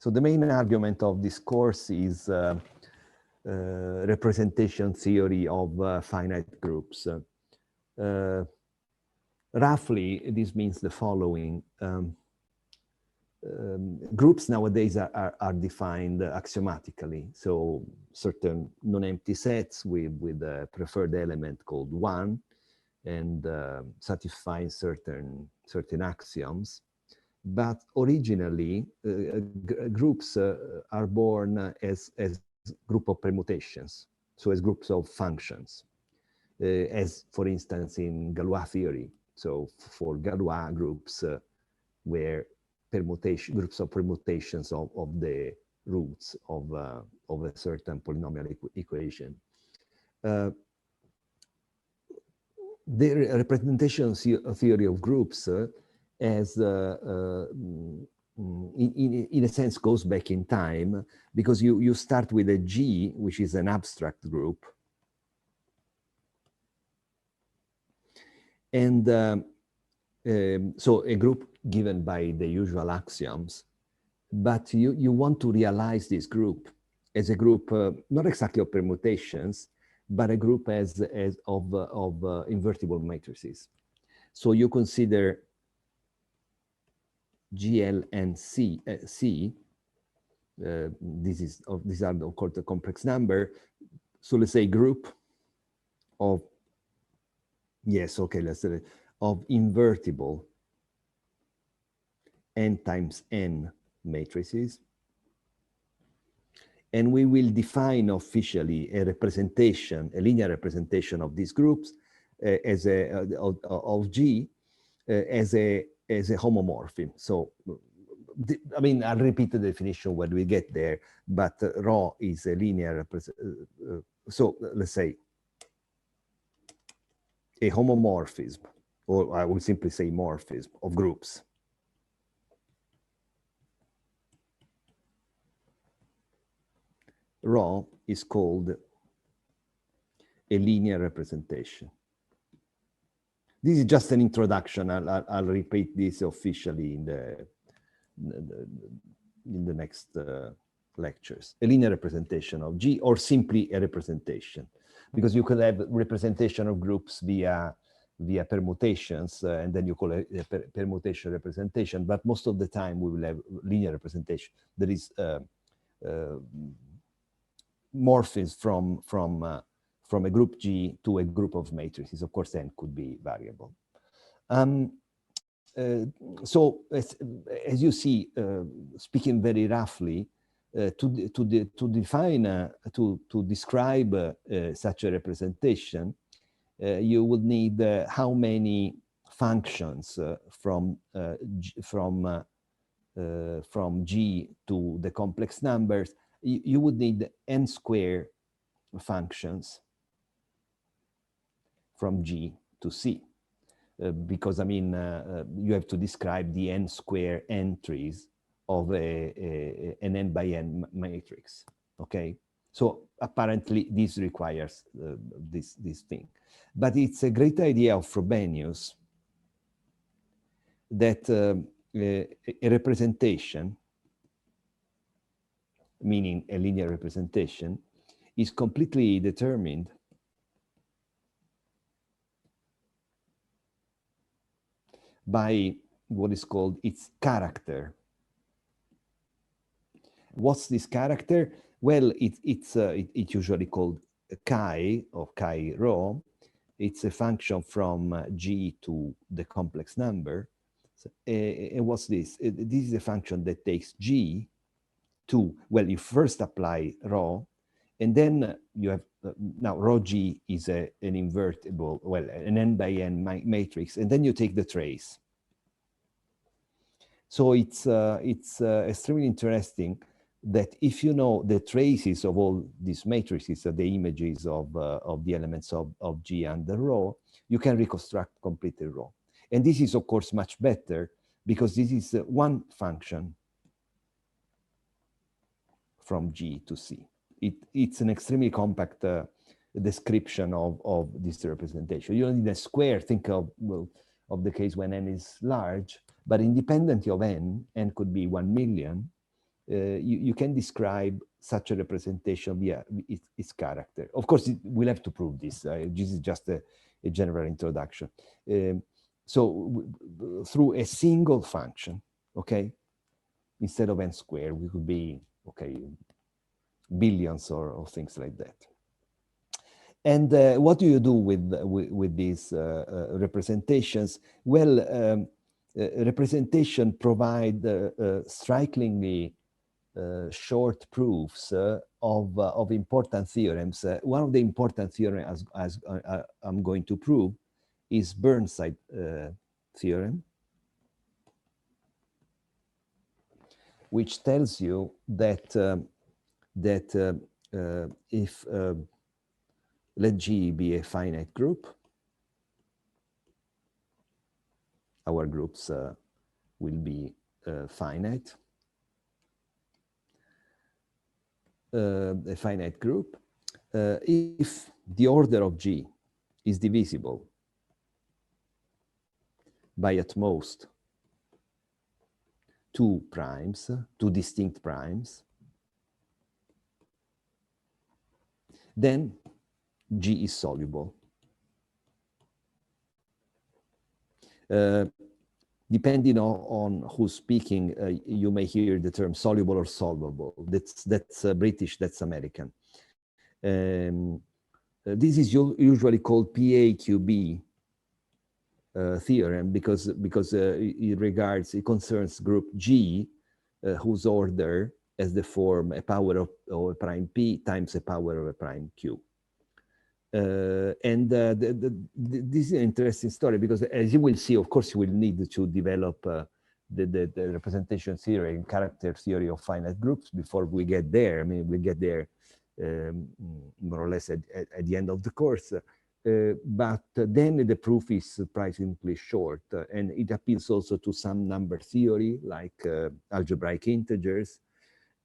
So the main argument of this course is representation theory of finite groups. Roughly, this means the following. Groups nowadays are defined axiomatically. So certain non-empty sets with a preferred element called 1 and satisfying certain axioms. But originally, groups are born as group of permutations, so as groups of functions, as for instance in Galois theory. So for Galois groups were groups of permutations of the roots of a certain polynomial equation. The representation theory of groups as in a sense goes back in time, because you start with a G, which is an abstract group. And so a group given by the usual axioms, but you want to realize this group as a group, not exactly of permutations, but a group as of invertible matrices. So you consider GL and C. These are of course the complex number. So let's say group of, yes, okay, let's say of invertible n times n matrices. And we will define officially a representation, a linear representation of these groups as of G as a homomorphism. So, I mean, I'll repeat the definition when we get there, but ρ is a linear representation. So let's say a homomorphism, or I will simply say morphism of groups. Ρ is called a linear representation. This is just an introduction. I'll repeat this officially in the next lectures. A linear representation of G, or simply a representation, because you could have representation of groups via permutations, and then you call it a permutation representation. But most of the time, we will have linear representation. There is morphism from a group G to a group of matrices. Of course, n could be variable. So as you see, speaking very roughly, to describe such a representation, you would need how many functions from G to the complex numbers. You would need n square functions from G to C, because I mean, you have to describe the n square entries of an n by n matrix, okay? So apparently this requires this thing. But it's a great idea of Frobenius that a representation, meaning a linear representation, is completely determined by what is called its character. What's this character? Well, it's usually called chi, or chi rho. It's a function from G to the complex number. So, and what's this? This is a function that takes G to, well, you first apply rho, and then you have, now rho G is an invertible, well, an n by n matrix, and then you take the trace. So it's extremely interesting that if you know the traces of all these matrices, the images of the elements of G under rho, you can reconstruct completely rho. And this is, of course, much better because this is one function from G to C. It's an extremely compact description of this representation. You don't need a square. Think of the case when n is large, but independent of n could be 1 million. you can describe such a representation via its character. Of course, we'll have to prove this. This is just a general introduction. So through a single function, okay, instead of n squared, we could be, okay, billions or things like that. And what do you do with these representations? Well, representation provide strikingly short proofs of important theorems. One of the important theorems, as I'm going to prove, is Burnside theorem, which tells you that if let G be a finite group, our groups will be finite. A finite group, if the order of G is divisible by at most two distinct primes, then G is soluble. Depending on who's speaking, you may hear the term soluble or solvable. That's British, that's American. This is usually called PAQB theorem because it concerns group G, whose order has the form a power of a prime P times a power of a prime Q. This is an interesting story because, as you will see, of course, you will need to develop the representation theory and character theory of finite groups before we get there. I mean, we get there more or less at the end of the course. But then the proof is surprisingly short, and it appeals also to some number theory, like algebraic integers.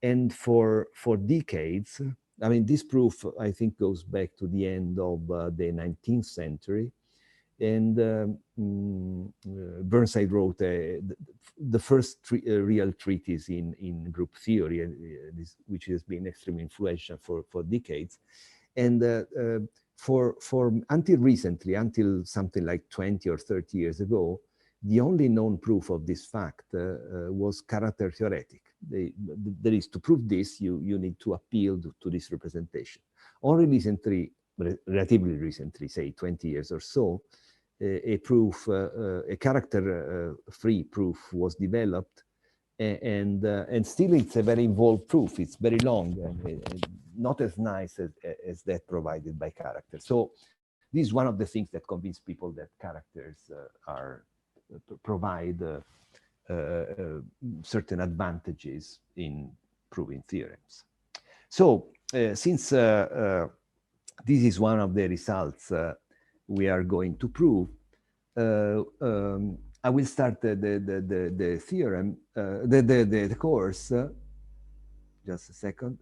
And for decades, I mean, this proof, I think, goes back to the end of the 19th century. And Burnside wrote the first real treatise in group theory, which has been extremely influential for decades. And until recently, until something like 20 or 30 years ago, the only known proof of this fact was character theoretic. That is, to prove this, you need to appeal to this representation. Only recently, relatively recently, say 20 years or so, a proof, a character-free proof was developed, and still it's a very involved proof. It's very long and not as nice as that provided by character. So this is one of the things that convince people that characters provide certain advantages in proving theorems. So since this is one of the results we are going to prove, I will start the theorem, the course, just a second,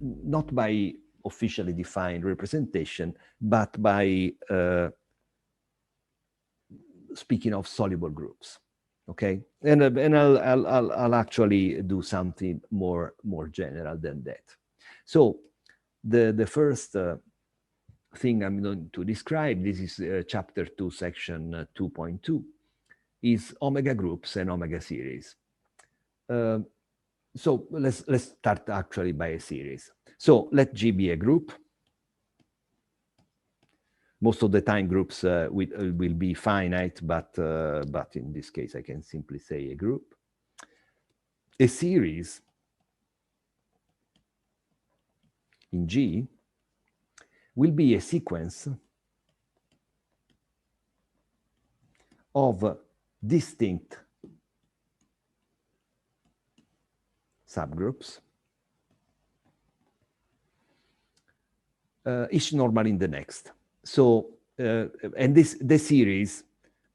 not by officially defined representation, but by speaking of soluble groups, okay? And I'll actually do something more general than that. So the first thing I'm going to describe, this is chapter 2, section 2.2, is omega groups and omega series. So let's start actually by a series. So let G be a group. Most of the time groups will be finite, but in this case I can simply say a group. A series in G will be a sequence of distinct subgroups, each normal in the next. So, and the series,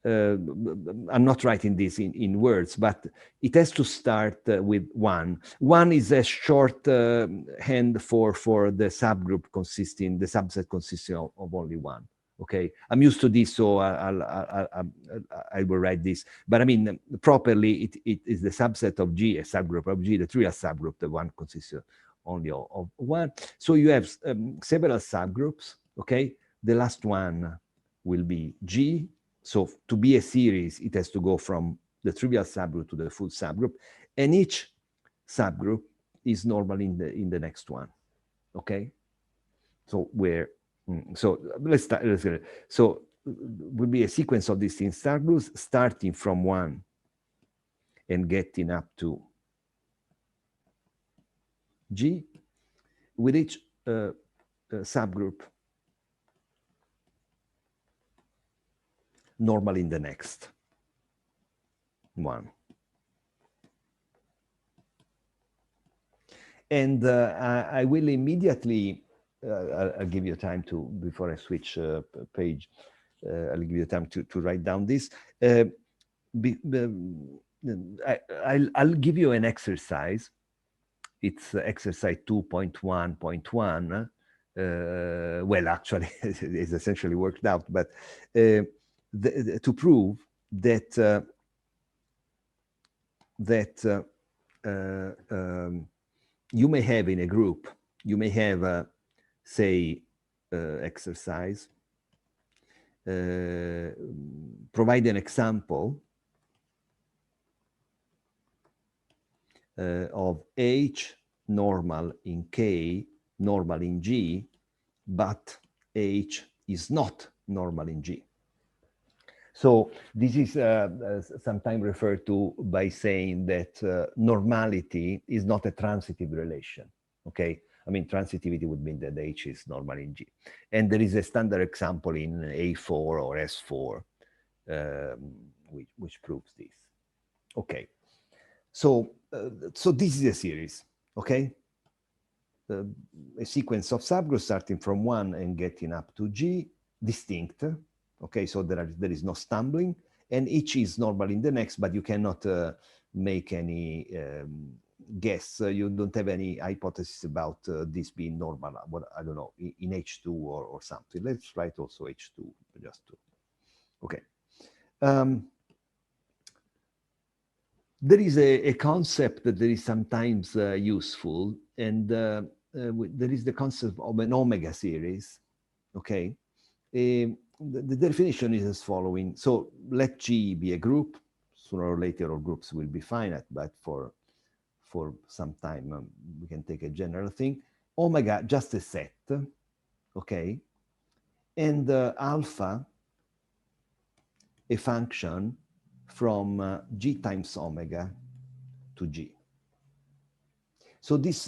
I'm not writing this in words, but it has to start with one. One is a short hand for the subgroup the subset consisting of only one. Okay, I'm used to this, so I will write this. But I mean, properly, it is the subset of G, a subgroup of G, the trivial subgroup, the one consists only of one. So you have several subgroups, okay? The last one will be G. So to be a series, it has to go from the trivial subgroup to the full subgroup, and each subgroup is normal in the next one, okay? So where, so let's start. So will be a sequence of distinct subgroups starting from 1 and getting up to G, with each subgroup normal in the next one. And I will immediately, I'll give you time to, before I switch page, I'll give you time to write down this. I'll give you an exercise. It's exercise 2.1.1. Well, actually, it's essentially worked out, but to prove that you may have in a group, you may have, say, exercise, provide an example of H normal in K, normal in G, but H is not normal in G. So this is sometimes referred to by saying that normality is not a transitive relation, okay? I mean, transitivity would mean that H is normal in G. And there is a standard example in A4 or S4, which proves this. Okay, so this is a series, okay? A sequence of subgroups starting from 1 and getting up to G, distinct. Okay, so there is no stumbling, and each is normal in the next, but you cannot make any guess. You don't have any hypothesis about this being normal. What, I don't know, in H2 or something. Let's write also H2 just to. Okay. There is a concept that is sometimes useful, and there is the concept of an omega series. Okay. The definition is as following. So let G be a group. Sooner or later, all groups will be finite, but for some time, we can take a general thing. Omega, just a set, okay? And alpha, a function from G times omega to G. So this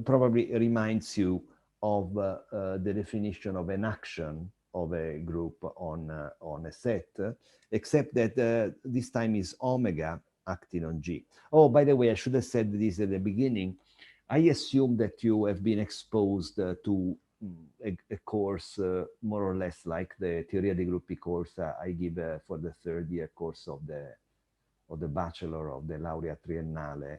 probably reminds you of the definition of an action of a group on a set, except that this time is omega acting on G. Oh, by the way, I should have said this at the beginning. I assume that you have been exposed to a course more or less like the Teoria dei Gruppi course I give for the third year course of the bachelor of the Laurea Triennale.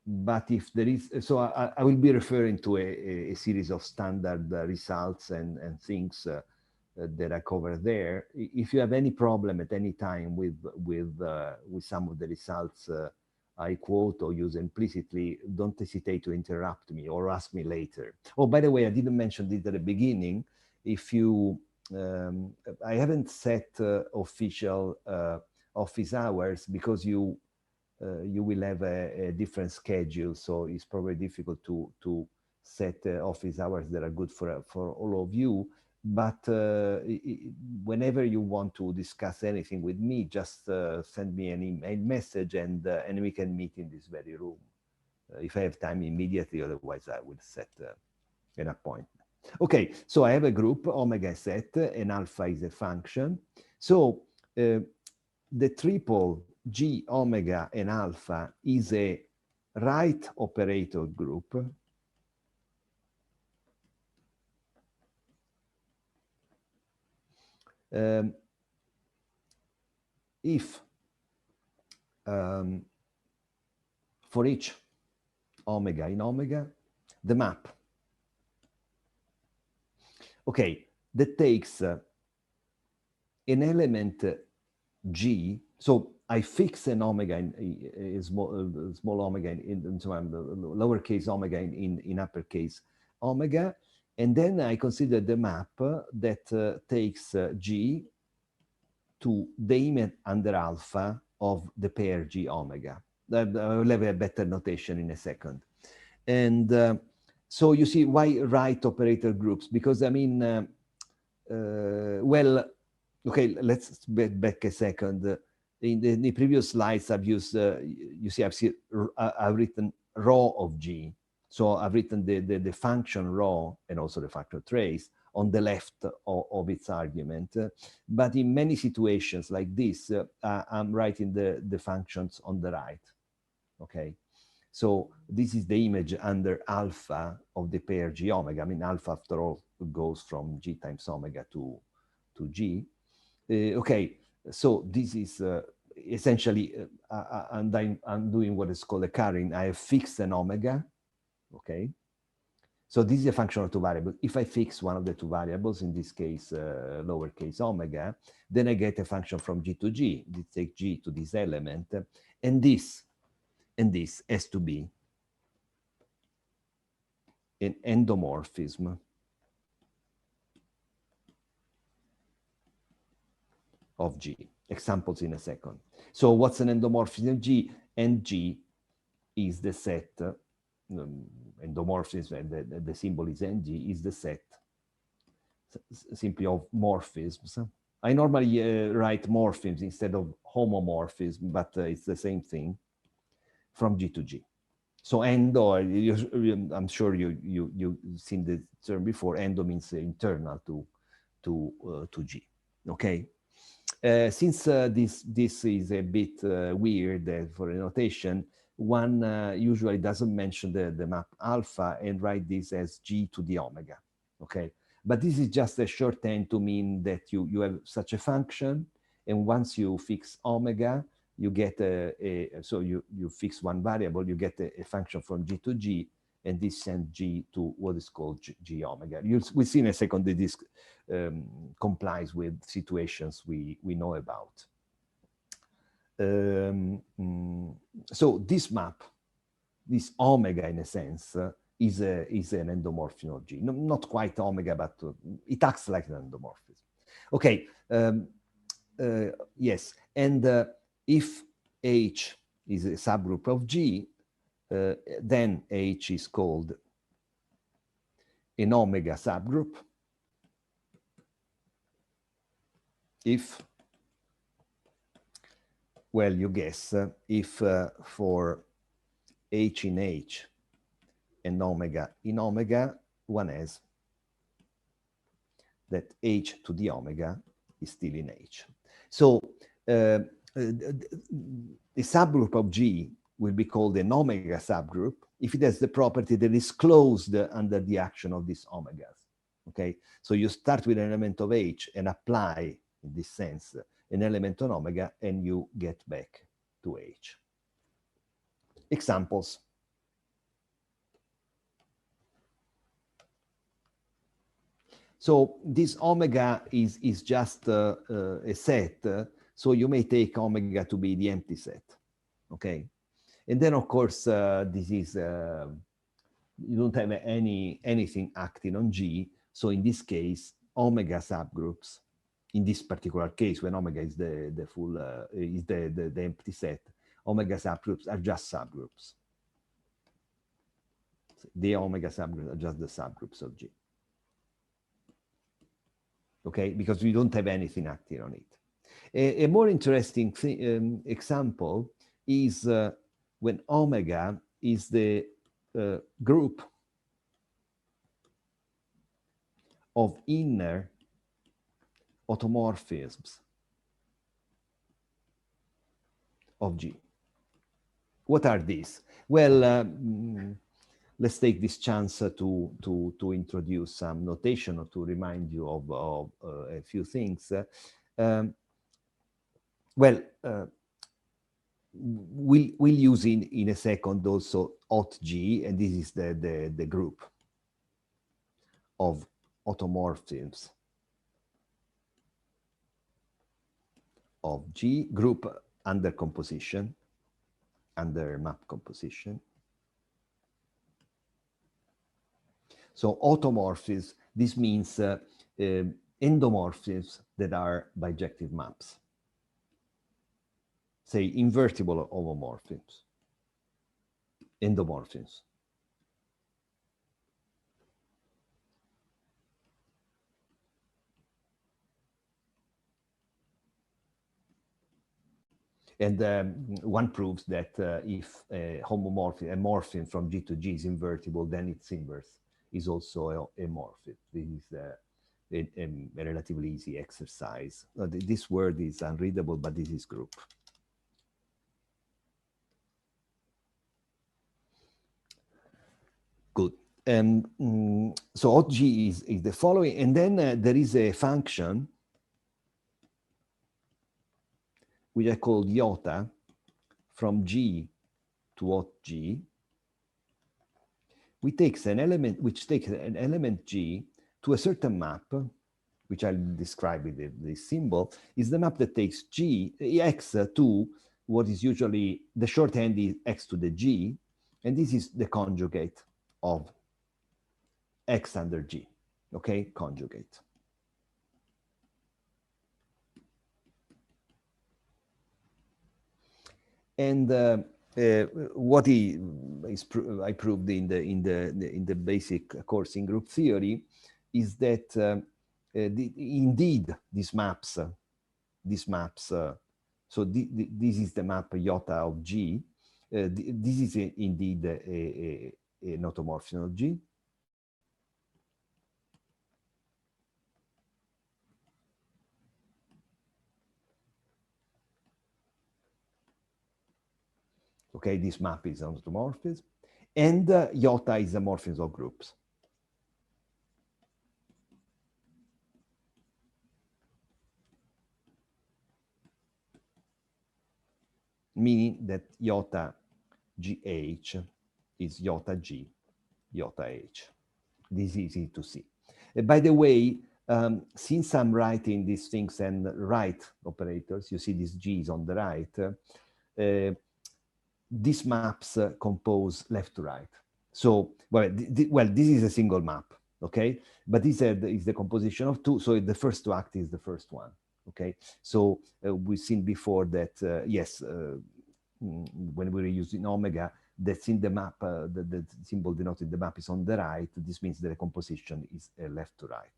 But if there is, so I will be referring to a series of standard results and things that I cover there. If you have any problem at any time with some of the results I quote or use implicitly, don't hesitate to interrupt me or ask me later. Oh, by the way, I didn't mention this at the beginning. If you, I haven't set official office hours because you will have a different schedule, so it's probably difficult to set office hours that are good for all of you. But whenever you want to discuss anything with me, just send me an email message and we can meet in this very room. If I have time immediately, otherwise I will set an appointment. Okay, so I have a group, omega set, and alpha is a function. So the triple G, omega, and alpha is a right operator group if for each omega in omega, the map okay, that takes an element G. So I fix an omega in small omega in lowercase omega in uppercase omega, and then I consider the map that takes G to the image under alpha of the pair G omega. I will have a better notation in a second. And so you see why write operator groups? Because I mean, well, okay, let's get back a second. In the previous slides, I've used, you see, I've written row of G. So I've written the function row and also the factor trace on the left of its argument. But in many situations like this, I'm writing the functions on the right, okay? So this is the image under alpha of the pair G omega. I mean, alpha, after all, goes from G times omega to G. Okay, so this is essentially, I'm doing what is called a carrying. I have fixed an omega, okay? So this is a function of two variables. If I fix one of the two variables, in this case, lowercase omega, then I get a function from G to G. This takes G to this element, and this has to be an endomorphism of G. Examples in a second. So what's an endomorphism of G? And G is the set, endomorphism, the symbol is NG, is the set simply of morphisms. I normally write morphisms instead of homomorphism, but it's the same thing from G to G. So endo, I'm sure you've seen the term before. Endo means internal to G. Okay. Since this is a bit weird for a notation, one usually doesn't mention the map alpha and write this as G to the omega. Okay. But this is just a shorthand to mean that you have such a function, and once you fix omega, you get so you fix one variable, you get a function from G to G, and this sends G to what is called G omega. We'll see in a second that this complies with situations we know about. So this map, this omega in a sense, is an endomorphism of G. Not quite omega, but it acts like an endomorphism. Okay, yes, and if H is a subgroup of G, then H is called an omega subgroup. If, well, you guess, if for H in H and omega in omega, one has that H to the omega is still in H. So the subgroup of G will be called an omega subgroup if it has the property that is closed under the action of these omegas. Okay, so you start with an element of H and apply, in this sense, an element on omega, and you get back to H. Examples. So this omega is just a set, so you may take omega to be the empty set, okay? And then, of course, this is, you don't have anything acting on G, so in this case, omega subgroups, in this particular case, when omega is the full, is the empty set, omega subgroups are just subgroups. The omega subgroups are just the subgroups of G. Okay, because we don't have anything acting on it. A more interesting example is when omega is the group of inner automorphisms of G. What are these? Well, let's take this chance to introduce some notation or to remind you of a few things. Well, we'll use in a second also OT G, and this is the group of automorphisms of G group under composition, under map composition. So automorphisms, this means endomorphisms that are bijective maps. Say invertible homomorphisms, endomorphisms. And one proves that if a morphism from G to G is invertible, then its inverse is also a morphism. This is a relatively easy exercise. This word is unreadable, but this is group. Good. So OG is the following, and then there is a function which I call iota from G to OG, which takes an element G to a certain map, which I'll describe with this symbol, is the map that takes X to what is usually, the shorthand is X to the G, and this is the conjugate of X under G, okay, conjugate. And what I proved in the basic course in group theory is that indeed these maps, so this is the map iota of G. This is indeed an automorphism of G. Okay, this map is an automorphism, and iota is a morphism of groups. Meaning that iota GH is iota G, iota H. This is easy to see. By the way, since I'm writing these things and right operators, you see these G's on the right, these maps compose left to right. So, well, this is a single map, okay? But this is the composition of two, so the first to act is the first one, okay? So we've seen before that, yes, when we were using omega, that's in the map, the symbol denoted the map is on the right. This means that the composition is left to right.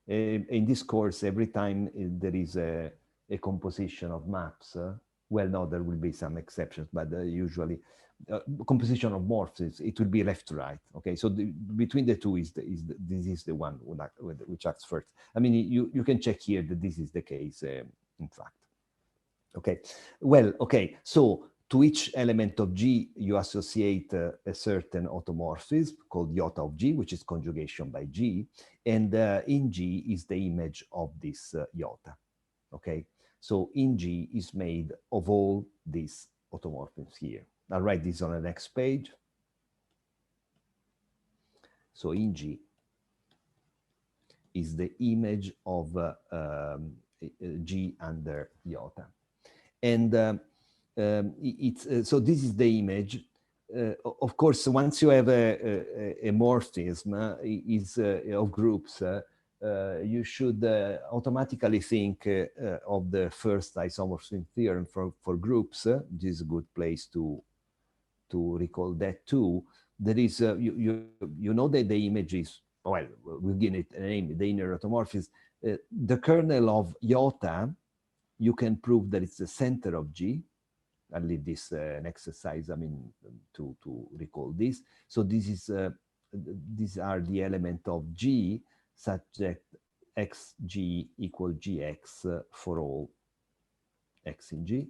In this course, every time there is a composition of maps, well, no, there will be some exceptions, but usually composition of morphs, it will be left to right. Okay, so between the two this is the one which acts first. I mean, you can check here that this is the case, in fact. Okay, well, okay, so to each element of G, you associate a certain automorphism called iota of G, which is conjugation by G, and in G is the image of this iota. Okay, so in G is made of all these automorphisms here. I'll write this on the next page. So in G is the image of G under iota. And so this is the image. Of course, once you have a morphism of groups, you should automatically think of the first isomorphism theorem for groups. This is a good place to recall that too. There is, you know that the image is, well, we'll give it a name, the inner automorphism. The kernel of iota, you can prove that it's the center of G. I'll leave this an exercise, I mean, to recall this. So this is, these are the element of G such that xg equal gx for all x in G.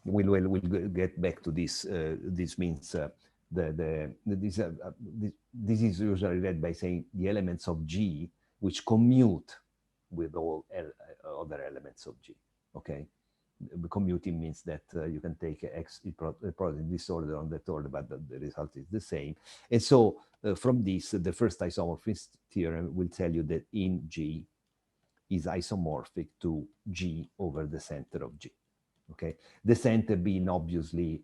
We'll get back to this. This means this is usually read by saying the elements of G which commute with all other elements of G. Okay, commuting means that you can take X product in this order on that order, but the result is the same. And so from this, the first isomorphism theorem will tell you that in G is isomorphic to G over the center of G. Okay, the center being obviously,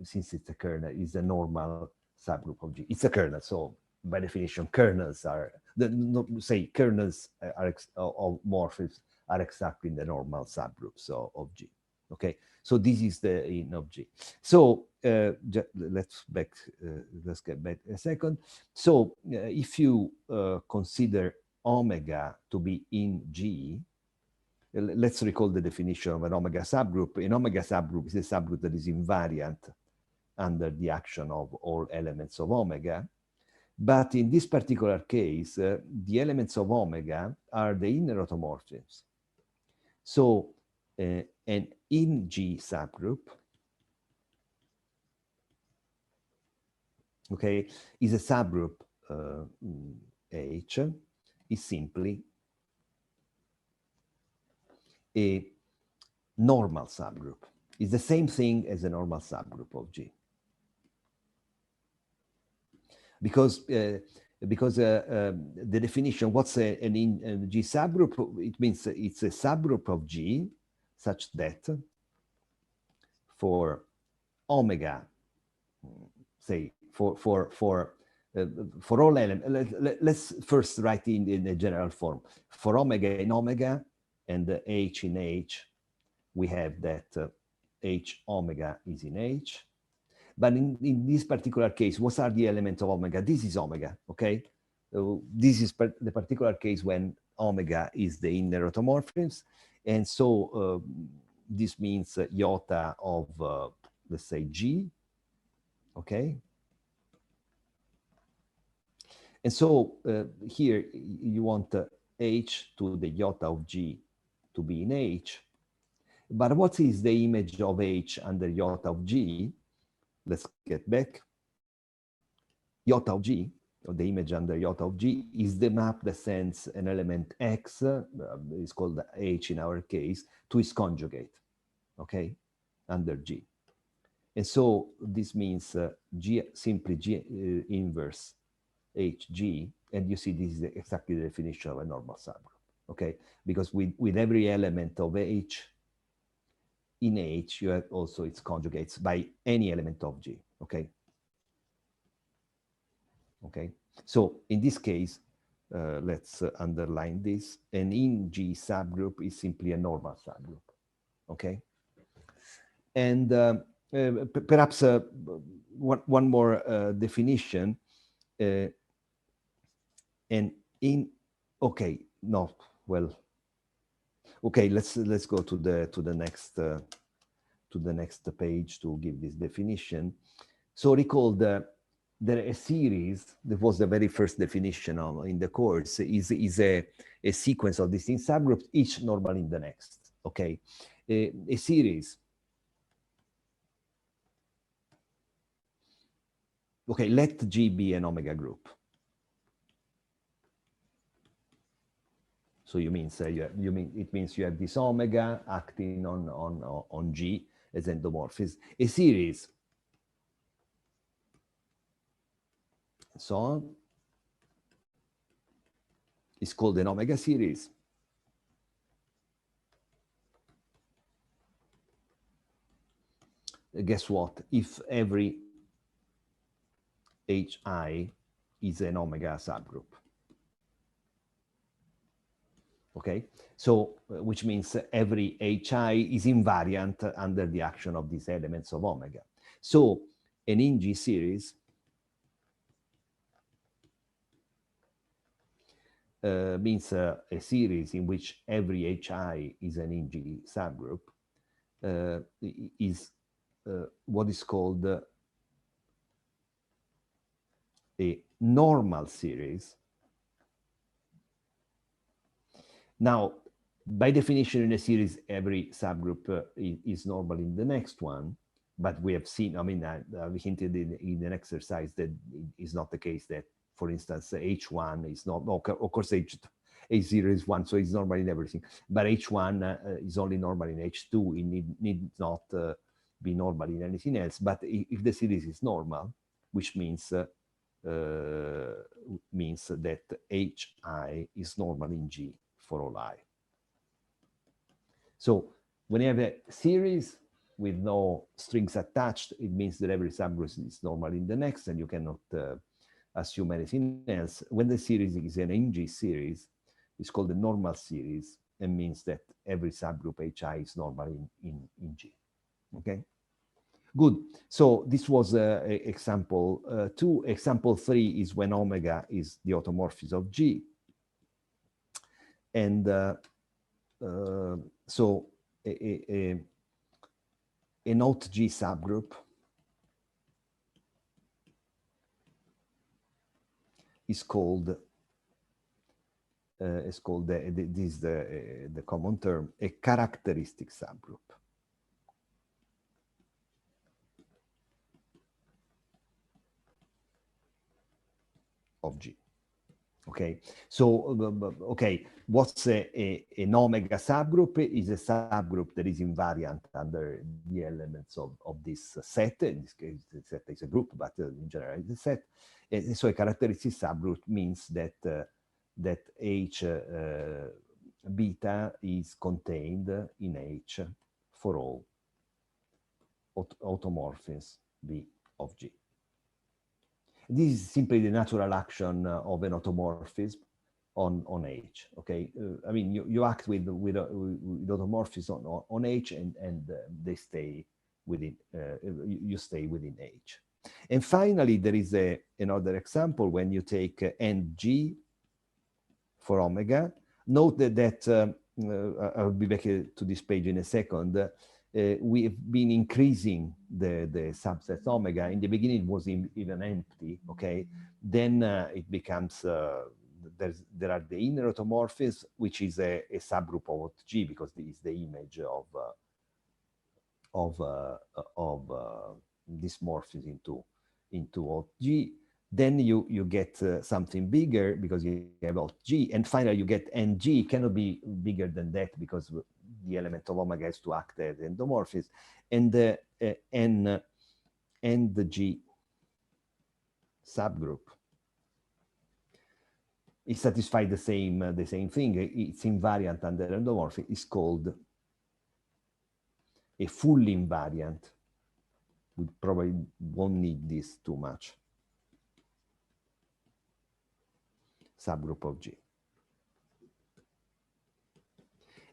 since it's a kernel, is a normal subgroup of G. It's a kernel, so by definition, kernels are, kernels of morphisms are exactly the normal subgroups of G. Okay, so this is the in of G. So let's get back a second. So if you consider omega to be in G, let's recall the definition of an omega subgroup. An omega subgroup is a subgroup that is invariant under the action of all elements of omega. But in this particular case, the elements of omega are the inner automorphisms. So an in G subgroup, okay, is a subgroup H, is simply a normal subgroup. It's the same thing as a normal subgroup of G. Because the definition, what's an in G subgroup? It means it's a subgroup of G such that for omega, say for all elements, let's first write in a general form. For omega in omega and H in H, we have that H omega is in H. But in this particular case, what are the elements of omega? This is omega, okay? This is the particular case when omega is the inner automorphisms. And so this means iota of, let's say, G, okay? And so here you want H to the iota of G to be in H. But what is the image of H under iota of G? Let's get back. Iota of G, or the image under iota of G, is the map that sends an element X, it's called H in our case, to its conjugate, okay, under G. And so this means G, simply G inverse HG, and you see this is exactly the definition of a normal subgroup, okay? Because with every element of H, in H, you have also its conjugates by any element of G, okay? Okay, so in this case, let's underline this. An in G subgroup is simply a normal subgroup, okay? And perhaps one more definition. And in, okay, no, well, okay, let's go to the next page to give this definition. So recall that a series, that was the very first definition in the course, is a sequence of distinct subgroups, each normal in the next. Okay, a series. Okay, let G be an omega group. So it means you have this omega acting on G as endomorphism. A series, so on, is called an omega series. Guess what? If every HI is an omega subgroup. Okay, so which means every HI is invariant under the action of these elements of omega. So an in-G series means a series in which every HI is an in-G subgroup, is what is called a normal series. Now, by definition, in a series, every subgroup is normal in the next one, but we have seen, I mean, we hinted in an exercise that is not the case, that, for instance, H1 is not, of course, H0 is 1, so it's normal in everything. But H1 is only normal in H2. It need not be normal in anything else. But if the series is normal, which means that Hi is normal in G for all I. So when you have a series with no strings attached, it means that every subgroup is normal in the next, and you cannot assume anything else. When the series is an in-G series, it's called a normal series, and means that every subgroup Hi is normal in G. Okay, good. So this was example 2. Example 3 is when omega is the automorphism of G. And so a not G subgroup is called this is the common term, a characteristic subgroup of G. Okay, so okay, what's an omega subgroup? Is a subgroup that is invariant under the elements of this set. In this case, the set is a group, but in general, it's a set. And so a characteristic subgroup means that that H beta is contained in H for all automorphisms B of G. This is simply the natural action of an automorphism on H. Okay, I mean you act with automorphisms on H, and they stay within. You stay within H. And finally, there is another example when you take NG for omega. Note that I'll be back to this page in a second. We have been increasing the subset omega. In the beginning, it was even empty. Okay, then it becomes there are the inner automorphisms, which is a subgroup of G, because this is the image of this morphism into G. Then you get something bigger because you have G, and finally you get NG. Cannot be bigger than that because the element of omega has to act as endomorphism, and the N and the G subgroup it satisfies the same thing. It's invariant under endomorphism. It's called a fully invariant. We probably won't need this too much. Subgroup of G.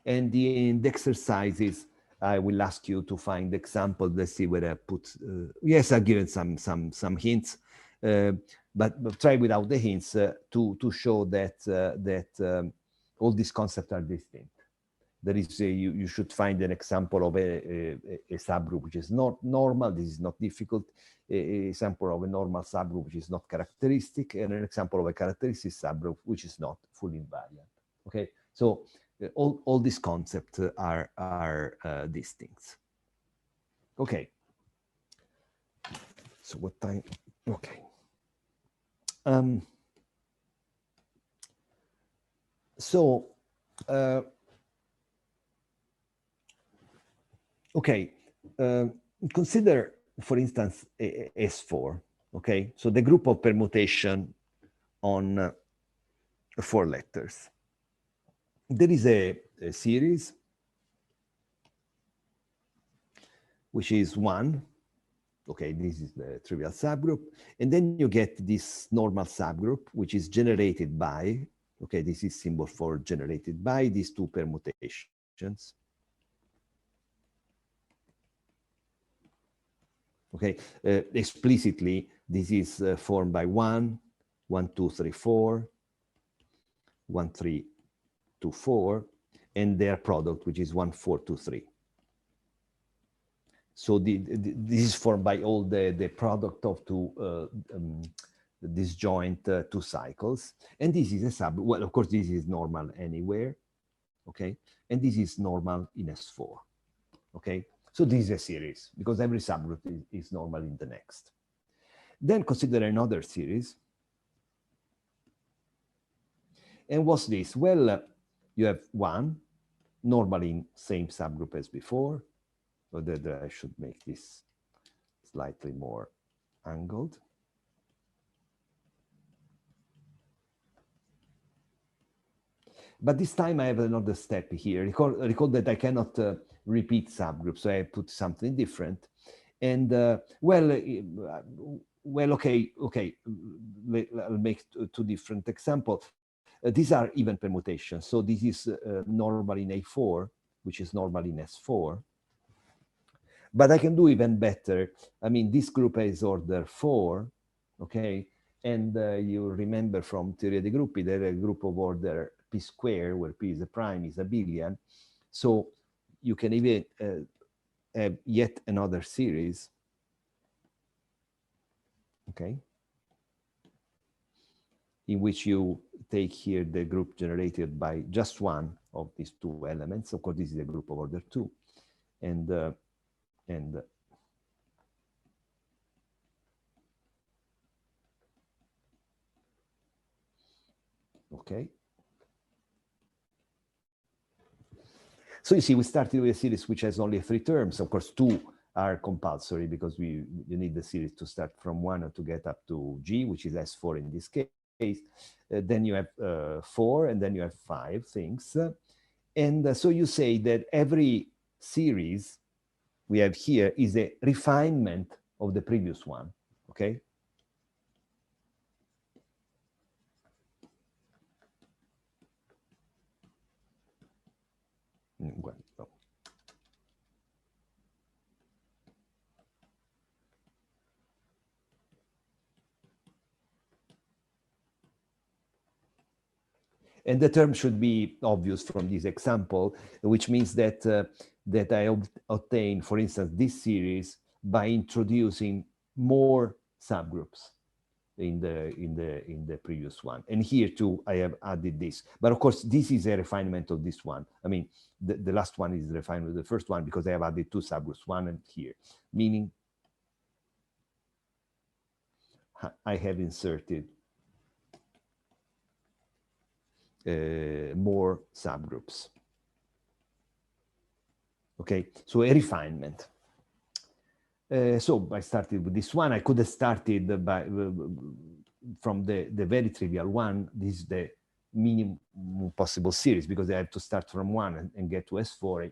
And in the exercises, I will ask you to find examples. Let's see where I put. Yes, I've given some hints, but try without the hints to show that all these concepts are distinct. There is you should find an example of a subgroup which is not normal. This is not difficult. A example of a normal subgroup which is not characteristic, and an example of a characteristic subgroup which is not fully invariant. Okay, so all these concepts are distinct. Okay. So what time? Okay. Okay, consider, for instance, S4, okay? So the group of permutation on 4 letters. There is a series, which is 1. Okay, this is the trivial subgroup. And then you get this normal subgroup, which is generated by, okay, this is symbol for generated by these 2 permutations. Okay, explicitly, this is formed by 1, 1, 2, 3, 4, 1, 3, 2, 4, and their product, which is 1, 4, 2, 3. So this is formed by all the product of 2 disjoint 2 cycles, and this is a sub. Well, of course, this is normal anywhere. Okay, and this is normal in S4. Okay. So this is a series, because every subgroup is normal in the next. Then consider another series. And what's this? Well, you have 1, normally in same subgroup as before. So that I should make this slightly more angled. But this time I have another step here. Recall that I cannot repeat subgroups, so I put something different. And well, okay. I'll make two different examples. These are even permutations. So this is normal in A4, which is normal in S4. But I can do even better. I mean, this group is order 4, okay? And you remember from Teoria dei Gruppi, there is a group of order P square, where P is a prime, is abelian. So you can even have yet another series, okay? In which you take here the group generated by just one of these two elements. Of course, this is a group of order 2. And okay. So you see, we started with a series which has only 3 terms. Of course, 2 are compulsory because you need the series to start from 1 to get up to G, which is S4 in this case. Then you have 4, and then you have 5 things. And so you say that every series we have here is a refinement of the previous one, okay? Well, no. And the term should be obvious from this example, which means that that I obtain, for instance, this series by introducing more subgroups in the previous one. And here too, I have added this. But of course, this is a refinement of this one. I mean, the last one is the refinement of the first one because I have added 2 subgroups, 1 and here, meaning I have inserted more subgroups. Okay, so a refinement. So I started with this one. I could have started by from the very trivial one. This is the minimum possible series because I have to start from 1 and get to S4.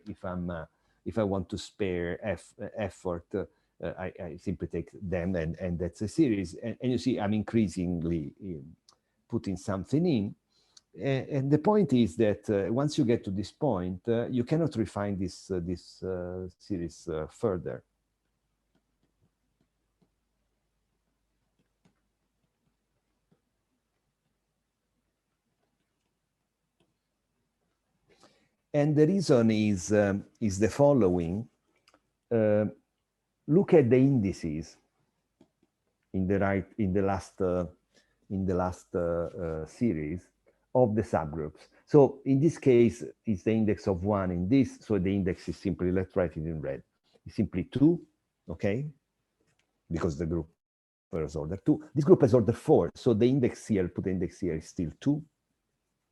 If I want to spare effort, I simply take them and that's a series. And you see, I'm increasingly putting something in. And the point is that once you get to this point, you cannot refine this series further. And the reason is the following. Look at the indices in the last series of the subgroups. So in this case, it's the index of 1 in this. So the index is simply, let's write it in red. It's simply 2, okay? Because the group has order 2. This group has order 4. So the index here, put the index here, is still 2,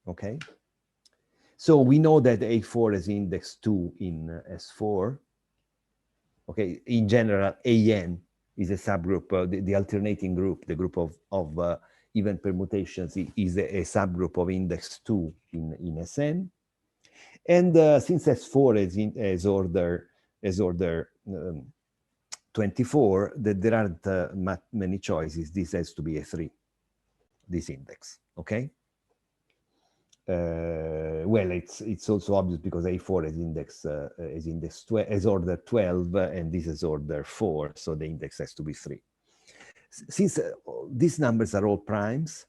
okay? So we know that A4 has index 2 in S4. Okay, in general, AN is a subgroup, the alternating group, the group of even permutations is a subgroup of index 2 in SN. And since S4 is order 24, there aren't many choices. This has to be a 3, this index, okay? Well, it's also obvious because A4 is order 12, and this is order 4, so the index has to be 3. Since these numbers are all primes,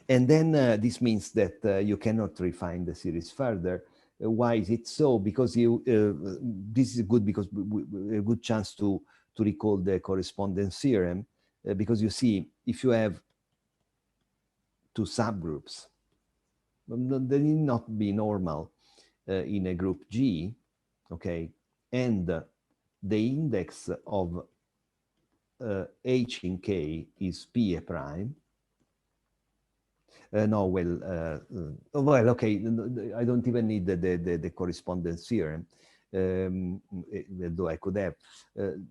and then this means that you cannot refine the series further. Why is it so? Because this is good because a good chance to recall the correspondence theorem, because you see, if you have 2 subgroups, they need not be normal in a group G, okay? And the index of H in K is P a prime. No, well, okay. I don't even need the correspondence theorem, although I could have.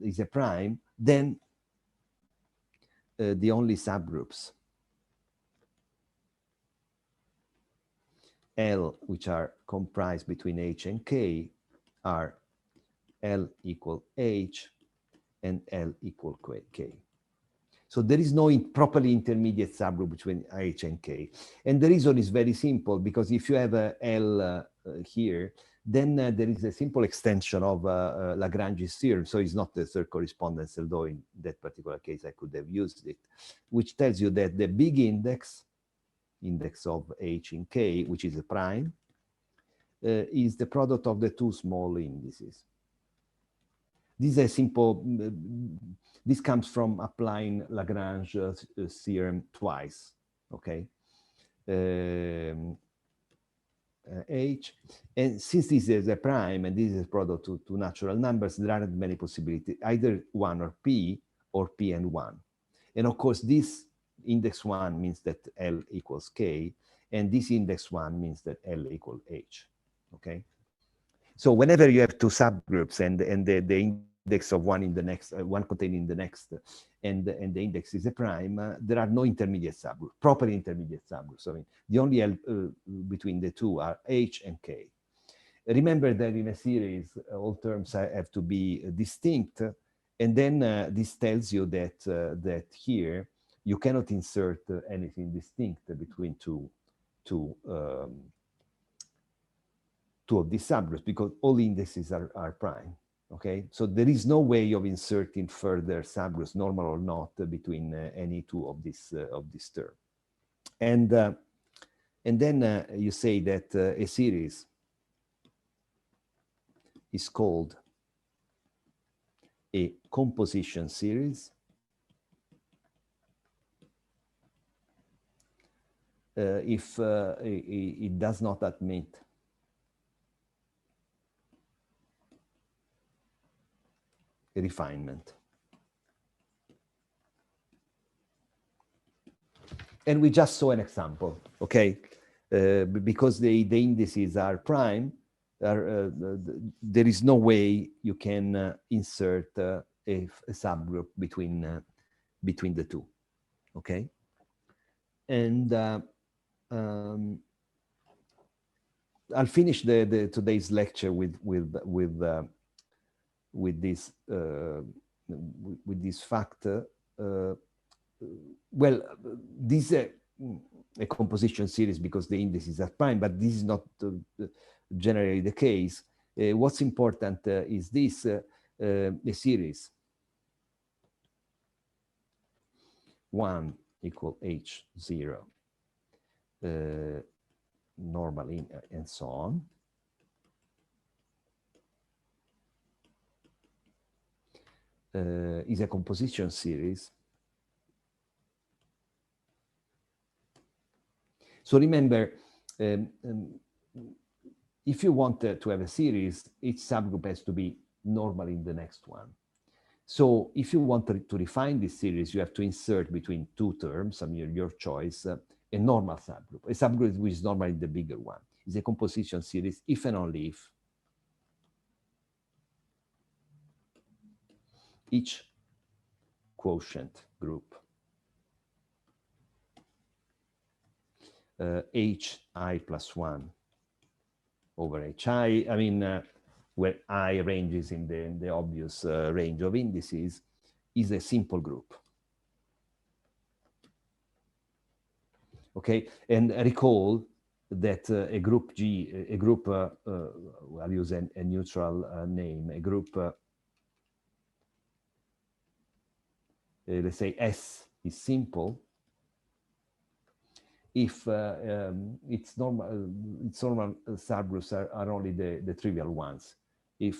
Is a prime, then the only subgroups L, which are comprised between H and K, are L equal H and L equal K. So there is no properly intermediate subgroup between H and K. And the reason is very simple, because if you have a L here, then there is a simple extension of Lagrange's theorem. So it's not the third correspondence, although in that particular case I could have used it, which tells you that the big index of H in K, which is a prime, is the product of the two small indices. This is a simple, this comes from applying Lagrange's theorem twice, okay? H, and since this is a prime and this is a product to natural numbers, there aren't many possibilities, either 1 or P and 1. And of course, this index 1 means that L equals K, and this index 1 means that L equals H, okay? So whenever you have two subgroups and the index of one in the next, one contained in the next, and the index is a prime, there are no intermediate subgroups, proper intermediate subgroups. I mean, the only L between the two are H and K. Remember that in a series, all terms have to be distinct, and then this tells you that that here you cannot insert anything distinct between two of these subgroups, because all indices are prime, okay? So there is no way of inserting further subgroups, normal or not, between any two of this term. And then you say that a series is called a composition series if it does not admit refinement. And we just saw an example, okay? Because the indices are prime, there is no way you can insert a subgroup between the two, okay? And I'll finish today's lecture with this fact. Well, this is a composition series because the indices are prime, but this is not generally the case. What's important is this, a series 1 equal H0, normal in, and so on. Is a composition series. So remember, if you want to have a series, each subgroup has to be normal in the next one. So if you want to refine this series, you have to insert between two terms, I mean, your choice, a normal subgroup, a subgroup which is normal in the bigger one. It's a composition series if and only if each quotient group hi plus 1 over hi, I mean, where I ranges in the obvious range of indices, is a simple group. Okay, and recall that a group G, a group, I'll use a neutral name, a group, let's say S is simple if its normal subgroups are only the trivial ones. If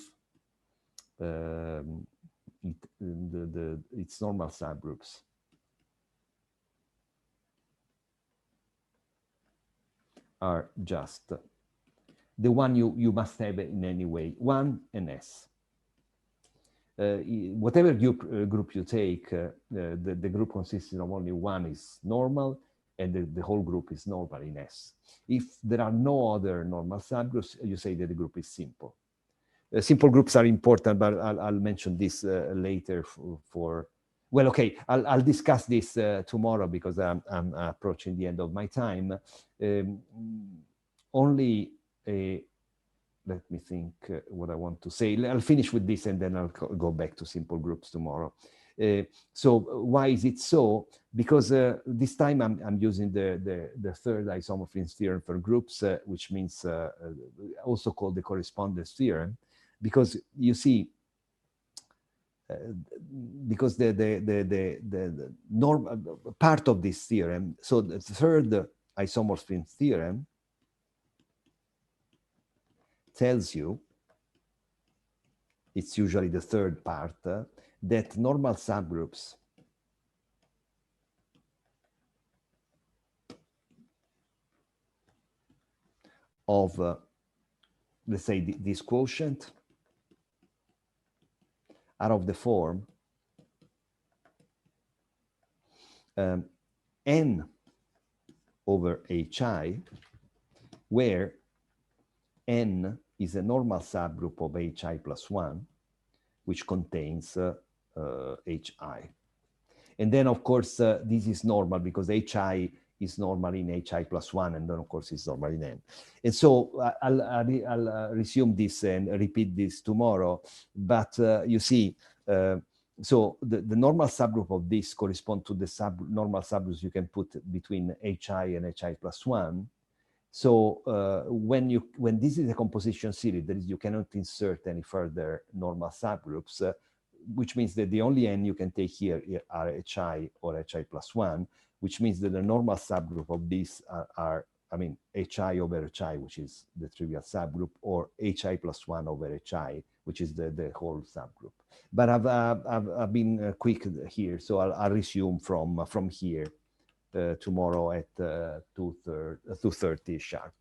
its normal subgroups are just the one you must have in any way, 1 and S. Whatever group you take, the group consisting of only 1 is normal, and the whole group is normal in S. If there are no other normal subgroups, you say that the group is simple. Simple groups are important, but I'll mention this later well, okay, I'll discuss this tomorrow because I'm approaching the end of my time. Let me think what I want to say. I'll finish with this and then I'll go back to simple groups tomorrow. So why is it so? Because this time I'm using the third isomorphism theorem for groups, which means also called the correspondence theorem, because you see, because the normal part of this theorem, so the third isomorphism theorem tells you, it's usually the third part, that normal subgroups of, let's say, this quotient are of the form n over hi, where n is a normal subgroup of hi plus 1, which contains hi. And then, of course, this is normal because hi is normal in hi plus 1, and then, of course, it's normal in n. And so I'll resume this and repeat this tomorrow. But you see, so the normal subgroup of this correspond to the normal subgroups you can put between hi and hi plus 1. So when this is a composition series, that is, you cannot insert any further normal subgroups, which means that the only n you can take here are hi or hi plus 1, which means that the normal subgroup of these are I mean, hi over hi, which is the trivial subgroup, or hi plus 1 over hi, which is the whole subgroup. But I've been quick here, so I'll resume from here tomorrow at 2:30 sharp.